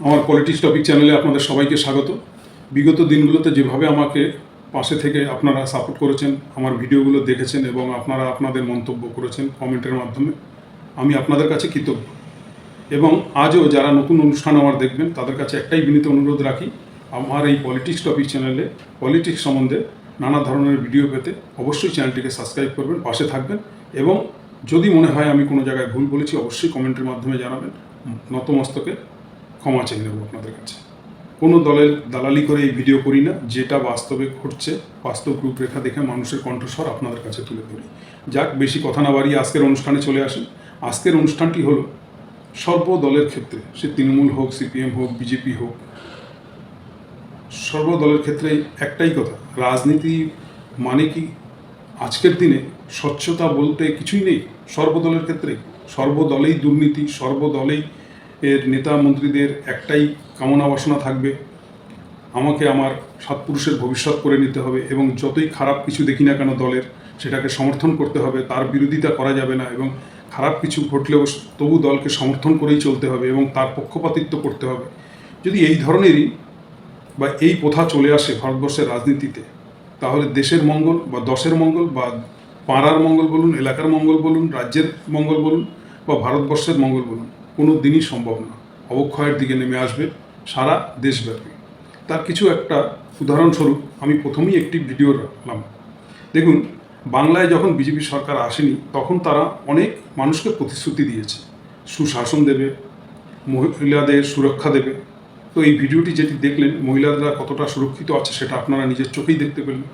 আমার politics topic চ্যানেলে আপনাদের সবাইকে স্বাগত। বিগত দিনগুলোতে যেভাবে আমাকে পাশে থেকে আপনারা সাপোর্ট করেছেন, আমার ভিডিওগুলো দেখেছেন এবং আপনারা আপনাদের মন্তব্য করেছেন কমেন্টের মাধ্যমে, আমি আপনাদের কাছে কৃতজ্ঞ। এবং আজও যারা নতুন অনুষ্ঠান আমার দেখবেন তাদের কাছে একটাই বিনীত অনুরোধ রাখি, আমার এই পলিটিক্স টপিক চ্যানেলে পলিটিক্স সম্বন্ধে নানা ধরনের ভিডিও পেতে অবশ্যই চ্যানেলটিকে সাবস্ক্রাইব করবেন, পাশে থাকবেন এবং যদি মনে হয় আমি কোনো জায়গায় ভুল বলেছি অবশ্যই কমেন্টের মাধ্যমে জানাবেন। নতমস্তকে ক্ষমা চেয়ে নেব আপনাদের কাছে। কোনো দলের দালালি করে এই ভিডিও করি না, যেটা বাস্তবে ঘটছে বাস্তব রূপরেখা দেখে মানুষের কণ্ঠস্বর আপনাদের কাছে তুলে ধরি। যাক, বেশি কথা না বাড়িয়ে আজকের অনুষ্ঠানে চলে আসেন। আজকের অনুষ্ঠানটি হলো সর্বদলের ক্ষেত্রে, সে তৃণমূল হোক, সিপিএম হোক, বিজেপি হোক, সর্বদলের ক্ষেত্রে একটাই কথা, রাজনীতি মানে কি আজকের দিনে স্বচ্ছতা বলতে কিছুই নেই। সর্বদলের ক্ষেত্রে সর্বদলেই দুর্নীতি, সর্বদলেই এর নেতা মন্ত্রীদের একটাই কামনা বাসনা থাকবে, আমাকে আমার সৎপুরুষের ভবিষ্যৎ করে নিতে হবে এবং যতই খারাপ কিছু দেখি না কেন দলের, সেটাকে সমর্থন করতে হবে, তার বিরোধিতা করা যাবে না এবং খারাপ কিছু ঘটলেও তবু দলকে সমর্থন করেই চলতে হবে এবং তার পক্ষপাতিত্ব করতে হবে। যদি এই ধরনেরই বা এই প্রথা চলে আসে ভারতবর্ষের রাজনীতিতে, তাহলে দেশের মঙ্গল বা দশের মঙ্গল বা পাড়ার মঙ্গল বলুন, এলাকার মঙ্গল বলুন, রাজ্যের মঙ্গল বলুন বা ভারতবর্ষের মঙ্গল বলুন, কোনো দিনই সম্ভব না। অবক্ষয়ের দিকে নেমে আসবে সারা দেশব্যাপী। তার কিছু একটা উদাহরণস্বরূপ আমি প্রথমেই একটি ভিডিও রাখলাম। দেখুন, বাংলায় যখন বিজেপি সরকার আসেনি তখন তারা অনেক মানুষকে প্রতিশ্রুতি দিয়েছে, সুশাসন দেবে, মহিলাদের সুরক্ষা দেবে। তো এই ভিডিওটি যেটি দেখলেন, মহিলারা কতটা সুরক্ষিত আছে সেটা আপনারা নিজের চোখেই দেখতে পেলেন।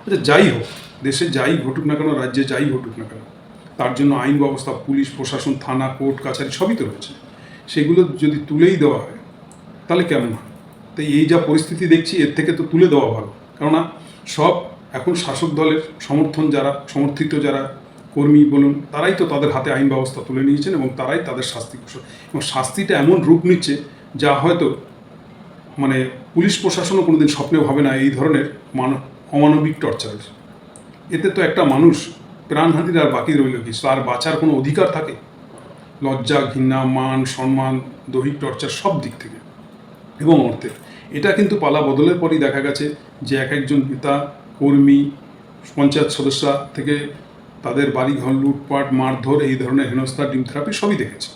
আচ্ছা, যাই হোক, দেশে যাই ঘটুক না কেন, রাজ্যে যাই ঘটুক না কেন, তার জন্য আইন ব্যবস্থা, পুলিশ প্রশাসন, থানা, কোর্ট কাছারি সবই তো রয়েছে। সেগুলো যদি তুলেই দেওয়া হয় তাহলে কেমন হয়? তাই এই যা পরিস্থিতি দেখছি, এর থেকে তো তুলে দেওয়া ভালো। কেননা সব এখন শাসক দলের সমর্থিত যারা কর্মী বলুন, তারাই তো তাদের হাতে আইন ব্যবস্থা তুলে নিয়েছেন এবং তারাই তাদের শাস্তি, এবং শাস্তিটা এমন রূপ নিচ্ছে যা হয়তো মানে পুলিশ প্রশাসনও কোনোদিন স্বপ্নেও ভাবে না এই ধরনের অমানবিক টর্চার। এতে তো একটা মানুষ প্রাণহানির আর বাকি রইল কি? তার বাঁচার কোনো অধিকার থাকে? লজ্জা, ঘৃণা, মান সম্মান, দৈহিক টর্চার সব দিক থেকে এবং অর্থে। এটা কিন্তু পালা বদলের পরই দেখা গেছে যে এক একজন নেতা, কর্মী, পঞ্চায়েত সদস্য থেকে তাদের বাড়িঘর লুটপাট, মারধর, এই ধরনের হেনস্থা, ডিম থেরাপি সবই দেখেছে।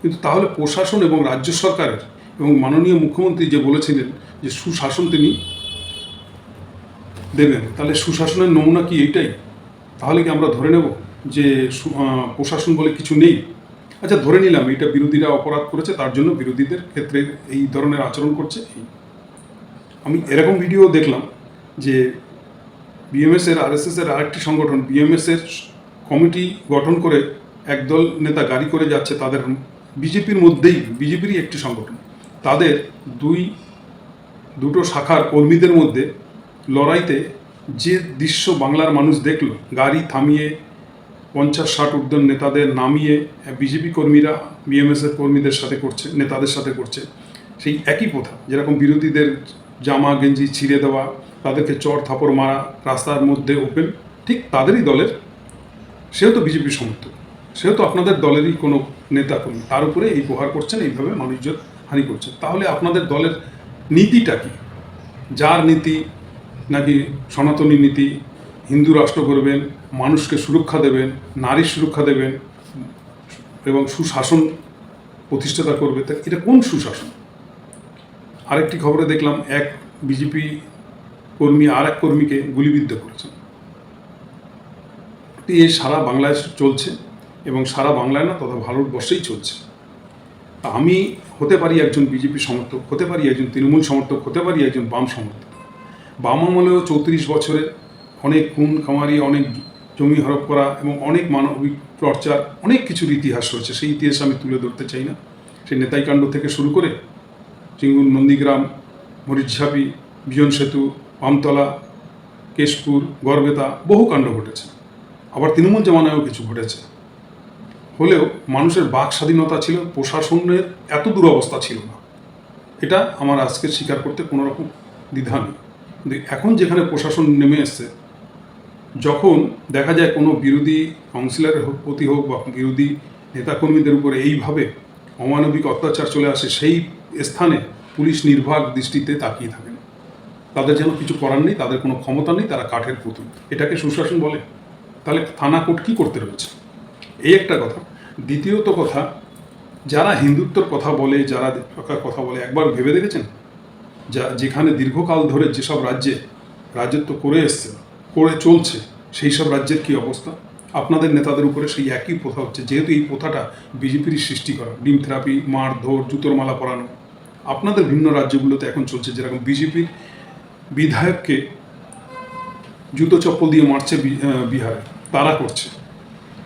কিন্তু তাহলে প্রশাসন এবং রাজ্য সরকারের এবং মাননীয় মুখ্যমন্ত্রী যে বলেছিলেন যে সুশাসন তিনি দেবেন, তাহলে সুশাসনের নমুনা কি এইটাই? তাহলে কি আমরা ধরে নেব যে প্রশাসন বলে কিছু নেই? আচ্ছা, ধরে নিলাম এটা বিরোধীরা অপরাধ করেছে, তার জন্য বিরোধীদের ক্ষেত্রে এই ধরনের আচরণ করছে। আমি এরকম ভিডিও দেখলাম যে বিএমএসের, আরএসএসের আরেকটি সংগঠন বিএমএসের কমিটি গঠন করে একদল নেতা গাড়ি করে যাচ্ছে তাদের বিজেপির মধ্যেই, বিজেপিরই একটি সংগঠন, তাদের দুটো শাখার কর্মীদের মধ্যে লড়াইতে যে দৃশ্য বাংলার মানুষ দেখল, গাড়ি থামিয়ে 50-60 ঊর্ধ্বন নেতাদের নামিয়ে বিজেপি কর্মীরা বিএমএসের কর্মীদের সাথে করছে, নেতাদের সাথে করছে সেই একই প্রথা। যেরকম বিরোধীদের জামা গেঞ্জি ছিঁড়ে দেওয়া, তাদেরকে চড় থাপড় মারা রাস্তার মধ্যে ওপেন, ঠিক তাদেরই দলের, সেও তো বিজেপির সমর্থক, সেও তো আপনাদের দলেরই কোনো নেতা কর্মী, তার উপরে এই প্রহার করছেন, এইভাবে মানুষজন হানি করছেন। তাহলে আপনাদের দলের নীতিটা কি? যার নীতি নাকি সনাতনী নীতি, হিন্দু রাষ্ট্র করবেন, মানুষকে সুরক্ষা দেবেন, নারীর সুরক্ষা দেবেন এবং সুশাসন প্রতিষ্ঠাতা করবে, তা এটা কোন সুশাসন? আরেকটি খবরে দেখলাম এক বিজেপি কর্মী আর এক কর্মীকে গুলিবিদ্ধ করেছেন। এ সারা বাংলায় চলছে এবং সারা বাংলায় না তথা ভারতবর্ষেই চলছে। আমি হতে পারি একজন বিজেপি সমর্থক, হতে পারি একজন তৃণমূল সমর্থক, হতে পারি একজন বাম সমর্থক। বাম আমলেও 34 বছরে অনেক খুন খামারি, অনেক জমি হরপ করা এবং অনেক মানবিক টর্চার, অনেক কিছুর ইতিহাস রয়েছে। সেই ইতিহাস আমি তুলে ধরতে চাই না। সেই নেতাইকাণ্ড থেকে শুরু করে চিঙ্গুর, নন্দীগ্রাম, মরিচঝাপি, বিজন সেতু, আমতলা, কেশপুর, গড়বেতা, বহু কাণ্ড ঘটেছে। আবার তৃণমূল জামানায়ও কিছু ঘটেছে। হলেও মানুষের বাক স্বাধীনতা ছিল, প্রশাসনের এত দুরবস্থা ছিল না। এটা আমার আজকে স্বীকার করতে কোনো রকম দ্বিধা নেই। কিন্তু এখন যেখানে প্রশাসন নেমে এসছে, যখন দেখা যায় কোনো বিরোধী কাউন্সিলরের প্রতি হোক বা বিরোধী নেতাকর্মীদের উপরে এইভাবে অমানবিক অত্যাচার চলে আসে, সেই স্থানে পুলিশ নির্বাক দৃষ্টিতে তাকিয়ে থাকেন। তাদের যেন কিছু করার নেই, তাদের কোনো ক্ষমতা নেই, তারা কাঠের পুতুল। এটাকে সুশাসন বলে? তাহলে থানা কোর্ট কী করতে রয়েছে? এই একটা কথা। দ্বিতীয়ত কথা, যারা হিন্দুত্বর কথা বলে, যারা দেশরক্ষার কথা বলে, একবার ভেবে দেখেছেন যেখানে দীর্ঘকাল ধরে যেসব রাজ্যে রাজত্ব করে এসছে, করে চলছে, সেই সব রাজ্যের কী অবস্থা? আপনাদের নেতাদের উপরে সেই একই প্রথা হচ্ছে। যেহেতু এই প্রথাটা বিজেপির সৃষ্টি করা, ডিম থেরাপি, মারধর, জুতোর মালা পরানো, আপনাদের ভিন্ন রাজ্যগুলোতে এখন চলছে। যেরকম বিজেপির বিধায়ককে জুতো চপ্পল দিয়ে মারছে বিহারে, তারা করছে,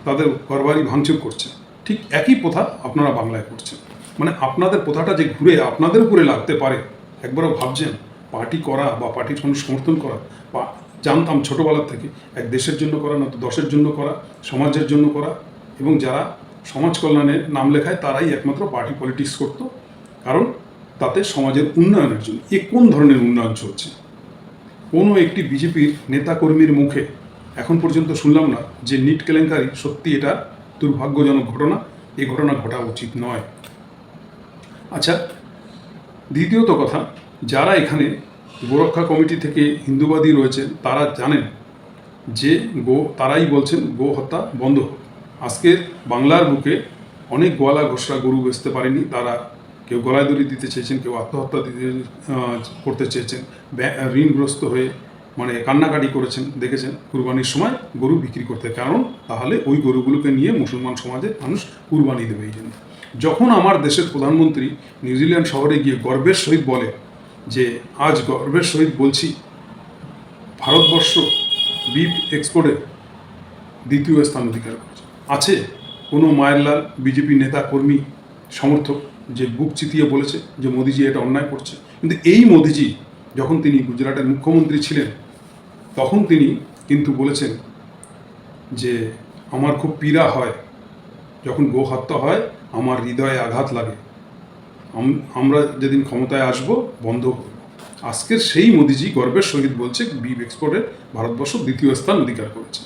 তাদের ঘরবাড়ি ভাঙচুর করছে। ঠিক একই প্রথা আপনারা বাংলায় করছেন। মানে আপনাদের প্রথাটা যে ঘুরে আপনাদের উপরে লাগতে পারে, একবারও ভাবছেন? পার্টি করা বা পার্টির সমর্থন করা, বা জানতাম ছোটোবেলার থেকে এক দেশের জন্য করা, না তো দশের জন্য করা, সমাজের জন্য করা, এবং যারা সমাজ কল্যাণের নাম লেখায় তারাই একমাত্র পার্টি পলিটিক্স করতো, কারণ তাতে সমাজের উন্নয়নের জন্য। এ কোন ধরনের উন্নয়ন চলছে? কোনো একটি বিজেপির নেতাকর্মীর মুখে এখন পর্যন্ত শুনলাম না যে নিট কেলেঙ্কারি সত্যি এটা দুর্ভাগ্যজনক ঘটনা, এই ঘটনা ঘটা উচিত নয়। আচ্ছা, দ্বিতীয়ত কথা, যারা এখানে গোরক্ষা কমিটি থেকে হিন্দুবাদী রয়েছেন, তারা জানেন যে তারাই বলছেন গো হত্যা বন্ধ হোক। আজকের বাংলার বুকে অনেক গোয়ালা ঘোষরা গরু বেচতে পারেনি, তারা কেউ গলায় দড়ি দিতে চেয়েছেন, কেউ আত্মহত্যা করতে চেয়েছেন, ঋণগ্রস্ত হয়ে মানে কান্নাকাটি করেছেন, দেখেছেন কুরবানির সময় গরু বিক্রি করতে, কারণ তাহলে ওই গরুগুলোকে নিয়ে মুসলমান সমাজে মানুষ কুরবানি দেবে। এই জন্য যখন আমার দেশের প্রধানমন্ত্রী নিউজিল্যান্ড শহরে গিয়ে গর্বের সহিত বলে যে আজ গর্বের সহিত বলছি ভারতবর্ষ বিফ এক্সপোর্টে দ্বিতীয় স্থান অধিকার করেছে, আছে কোনো মায়ের লাল বিজেপি নেতা কর্মী সমর্থক যে বুক চিতিয়ে বলেছে যে মোদিজি এটা অন্যায় করছে? কিন্তু এই মোদিজি যখন তিনি গুজরাটের মুখ্যমন্ত্রী ছিলেন, তখন তিনি কিন্তু বলেছেন যে আমার খুব পীড়া হয় যখন গো হত্যা হয়, আমার হৃদয়ে আঘাত লাগে, আমরা যেদিন ক্ষমতায় আসব বন্ধ করব। আজকের সেই মোদিজি গর্বের সহিত বলছে বিফ এক্সপোর্টে ভারতবর্ষ দ্বিতীয় স্থান অধিকার করেছে।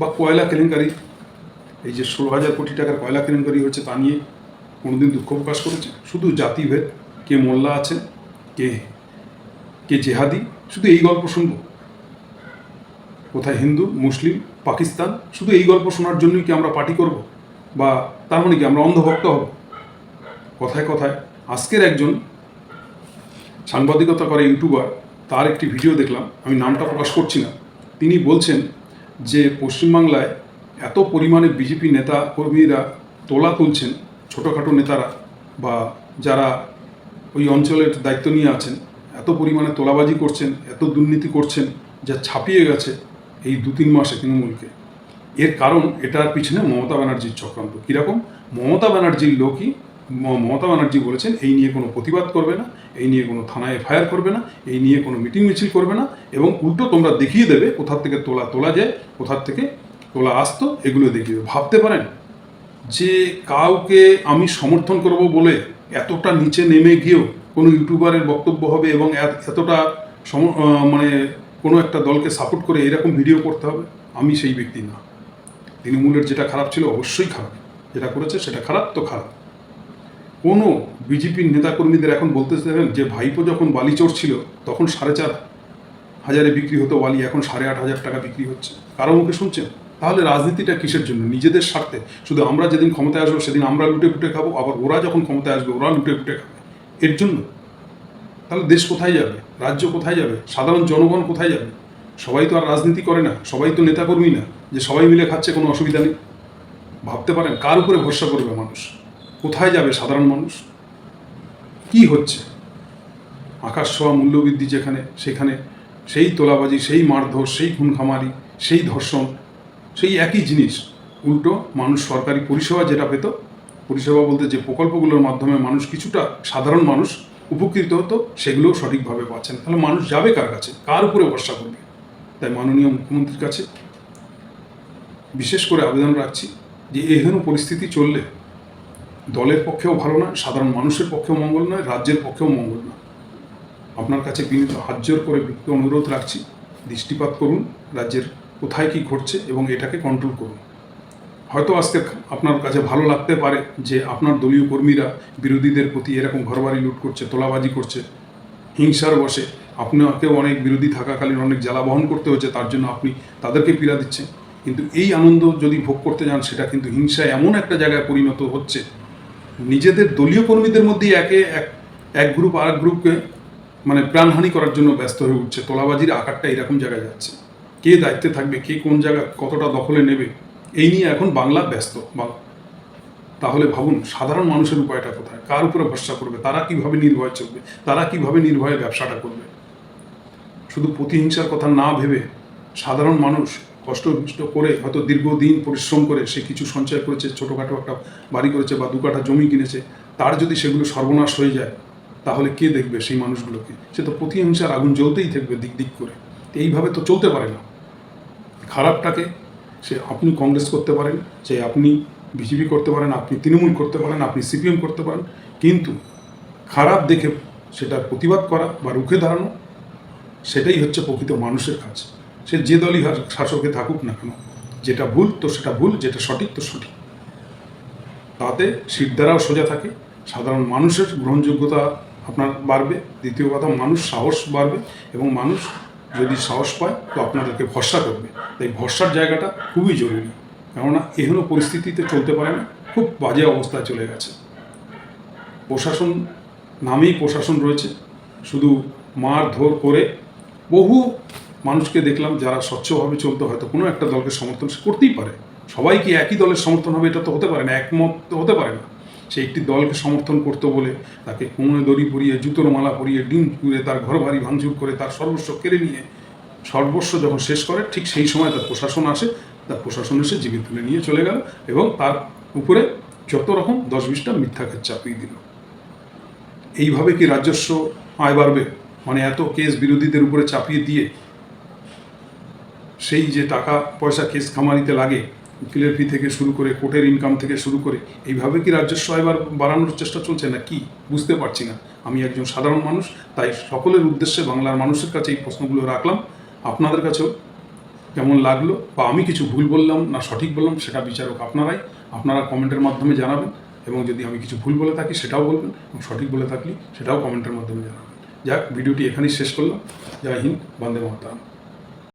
বা কয়লা কেলেঙ্কারি, এই যে 16,000 কোটি টাকার কয়লা কেলেঙ্কারি হচ্ছে, তা নিয়ে কোনোদিন দুঃখ প্রকাশ করেছে? শুধু জাতিভেদ, কে মোল্লা আছেন, কে কে জেহাদি, শুধু এই গল্প শুনব? কোথায় হিন্দু, মুসলিম, পাকিস্তান, শুধু এই গল্প শোনার জন্যই কি আমরা পার্টি করব? বা তার মানে কি আমরা অন্ধভক্ত হব? কথায় কথায় আজকের একজন সাংবাদিকতা করে ইউটিউবার, তার একটি ভিডিও দেখলাম, আমি নামটা প্রকাশ করছি না। তিনি বলছেন যে পশ্চিমবাংলায় এত পরিমাণে বিজেপি নেতা কর্মীরা তোলা তুলছেন, ছোটোখাটো নেতারা বা যারা ওই অঞ্চলের দায়িত্ব নিয়ে আছেন, এত পরিমাণে তোলাবাজি করছেন, এত দুর্নীতি করছেন, যা ছাপিয়ে গেছে এই 2-3 মাসে তৃণমূলকে। এর কারণ এটার পিছনে মমতা ব্যানার্জির চক্রান্ত। কীরকম? মমতা ব্যানার্জির লোকই, মমতা ব্যানার্জি বলেছেন এই নিয়ে কোনো প্রতিবাদ করবে না, এই নিয়ে কোনো থানায় এফআইআর করবে না, এই নিয়ে কোনো মিটিং মিছিল করবে না, এবং উল্টো তোমরা দেখিয়ে দেবে কোথার থেকে তোলা যায়, কোথার থেকে তোলা আসতো, এগুলো দেখিয়ে দেবে। ভাবতে পারেন যে কাউকে আমি সমর্থন করব বলে এতটা নিচে নেমে গিয়েও কোনো ইউটিউবারের বক্তব্য হবে এবং এতটা মানে কোনো একটা দলকে সাপোর্ট করে এরকম ভিডিও করতে হবে? আমি সেই ব্যক্তি না। তৃণমূলের যেটা খারাপ ছিল অবশ্যই খারাপ, যেটা করেছে সেটা খারাপ তো খারাপ। কোনো বিজেপির নেতাকর্মীদের এখন বলতে চাইবেন যে ভাইপো যখন বালি চড়ছিল তখন 4,500 বিক্রি হতো বালি, এখন 8,500 টাকা বিক্রি হচ্ছে। কারো মুখে শুনছেন? তাহলে রাজনীতিটা কিসের জন্য? নিজেদের স্বার্থে। শুধু আমরা যেদিন ক্ষমতায় আসবো সেদিন আমরা লুটে ফুটে খাবো, আবার ওরা যখন ক্ষমতায় আসবে ওরা লুটে ফুটে খাবে, এর জন্য? তাহলে দেশ কোথায় যাবে? রাজ্য কোথায় যাবে? সাধারণ জনগণ কোথায় যাবে? সবাই তো আর রাজনীতি করে না, সবাই তো নেতাকর্মী না যে সবাই মিলে খাচ্ছে, কোনো অসুবিধা নেই। ভাবতে পারেন কার উপরে ভরসা করবে মানুষ? কোথায় যাবে সাধারণ মানুষ? কি হচ্ছে? আকাশ ছোঁয়া মূল্যবৃদ্ধি যেখানে, সেখানে সেই তোলাবাজি, সেই মারধর, সেই খুনখামারি, সেই ধর্ষণ, সেই একই জিনিস। উল্টো মানুষ সরকারি পরিষেবা যেটা পেত, পরিষেবা বলতে যে প্রকল্পগুলোর মাধ্যমে মানুষ কিছুটা, সাধারণ মানুষ উপকৃত হতো, সেগুলোও সঠিকভাবে পাচ্ছেন। তাহলে মানুষ যাবে কার কাছে? কার উপরে ভরসা করবে? তাই মাননীয় মুখ্যমন্ত্রীর কাছে বিশেষ করে আবেদন রাখছি যে এহেন পরিস্থিতি চললে দলের পক্ষেও ভালো নয়, সাধারণ মানুষের পক্ষেও মঙ্গল নয়, রাজ্যের পক্ষেও মঙ্গল নয়। আপনার কাছে বিনীত হাত জোর করে অনুরোধ রাখছি, দৃষ্টিপাত করুন রাজ্যের কোথায় কী ঘটছে এবং এটাকে কন্ট্রোল করুন। হয়তো আজকে আপনার কাছে ভালো লাগতে পারে যে আপনার দলীয় কর্মীরা বিরোধীদের প্রতি এরকম ঘরবাড়ি লুট করছে, তোলাবাজি করছে, হিংসার বশে আপনাকেও অনেক বিরোধী থাকাকালীন অনেক জ্বালা বহন করতে হচ্ছে, তার জন্য আপনি তাদেরকে পীড়া দিচ্ছেন। কিন্তু এই আনন্দ যদি ভোগ করতে যান, সেটা কিন্তু হিংসায় এমন একটা জায়গায় পরিণত হচ্ছে, নিজেদের দলীয় কর্মীদের মধ্যেই এক গ্রুপ আর এক গ্রুপকে মানে প্রাণহানি করার জন্য ব্যস্ত হয়ে উঠছে। তোলাবাজির আকারটা এরকম জায়গায় যাচ্ছে। কে দায়িত্বে থাকবে, কে কোন জায়গা কতটা দখলে নেবে, এই নিয়ে এখন বাংলা ব্যস্ত। তাহলে ভাবুন সাধারণ মানুষের উপায়টা কোথায়? কার উপরে ভরসা করবে? তারা কিভাবে নির্ভয়ে চলবে? তারা কিভাবে নির্ভয়ে ব্যবসাটা করবে? শুধু প্রতিহিংসার কথা না ভেবে সাধারণ মানুষ কষ্ট করে হয়তো দীর্ঘদিন পরিশ্রম করে সে কিছু সঞ্চয় করেছে, ছোটোখাটো একটা বাড়ি করেছে বা 2 কাঠা জমি কিনেছে, তার যদি সেগুলো সর্বনাশ হয়ে যায়, তাহলে কে দেখবে সেই মানুষগুলোকে? সে তো প্রতিহিংসার আগুন জ্বলতেই থাকবে দিক দিক করে। এইভাবে তো চলতে পারে না। খারাপটাকে সে আপনি কংগ্রেস করতে পারেন, সে আপনি বিজেপি করতে পারেন, আপনি তৃণমূল করতে পারেন, আপনি সিপিএম করতে পারেন, কিন্তু খারাপ দেখে সেটার প্রতিবাদ করা বা রুখে দাঁড়ানো, সেটাই হচ্ছে প্রকৃত মানুষের কাজ। সে যে দলই শাসকে থাকুক না কেন, যেটা ভুল তো সেটা ভুল, যেটা সঠিক তো সঠিক। তাতে সিটদ্বারাও সোজা থাকে, সাধারণ মানুষের গ্রহণযোগ্যতা আপনার বাড়বে। দ্বিতীয় কথা, মানুষ সাহস বাড়বে এবং মানুষ যদি সাহস পায় তো আপনাদেরকে ভরসা করবে। তাই ভরসার জায়গাটা খুবই জরুরি, কেননা এহেন পরিস্থিতিতে চলতে পারে না, খুব বাজে অবস্থায় চলে গেছে। প্রশাসন নামেই প্রশাসন রয়েছে, শুধু মারধর করে বহু মানুষকে দেখলাম যারা স্বচ্ছভাবে চলতে হয়তো কোনো একটা দলকে সমর্থন সে করতেই পারে। সবাই কি একই দলের সমর্থন হবে? এটা তো হতে পারে না, একমত তো হতে পারে না। সে একটি দলকে সমর্থন করতে বলে তাকে কোমরে দড়ি পরিয়ে, জুতোর মালা পরিয়ে, ডিম পুড়ে, তার ঘর বাড়ি ভাঙচুর করে, তার সর্বস্ব কেড়ে নিয়ে সর্বস্ব যখন শেষ করে, ঠিক সেই সময় তার প্রশাসন আসে, তার প্রশাসন এসে জীবিত তুলে নিয়ে চলে গেল এবং তার উপরে যত রকম 10-20টা মিথ্যাকে চাপিয়ে দিল। এইভাবে কি রাজস্ব আয় বাড়বে? মানে এত কেস বিরোধীদের উপরে চাপিয়ে দিয়ে সেই যে টাকা পয়সা কেস খামারিতে লাগে, উকিলের ফি থেকে শুরু করে, কোর্টের ইনকাম থেকে শুরু করে, এইভাবে কি রাজস্ব আয় বাড়ানোর চেষ্টা চলছে না কি? বুঝতে পারছি না। আমি একজন সাধারণ মানুষ, তাই সকলের উদ্দেশ্যে বাংলার মানুষের কাছে এই প্রশ্নগুলো রাখলাম। আপনাদের কাছেও কেমন লাগলো বা আমি কিছু ভুল বললাম না সঠিক বললাম, সেটা বিচারক আপনারাই। আপনারা কমেন্টের মাধ্যমে জানাবেন এবং যদি আমি কিছু ভুল বলে থাকি সেটাও বলবেন এবং সঠিক বলে থাকলে সেটাও কমেন্টের মাধ্যমে জানাবেন। যাক, ভিডিওটি এখানেই শেষ করলাম। জয় হিন্দ, বন্দে মাতরম।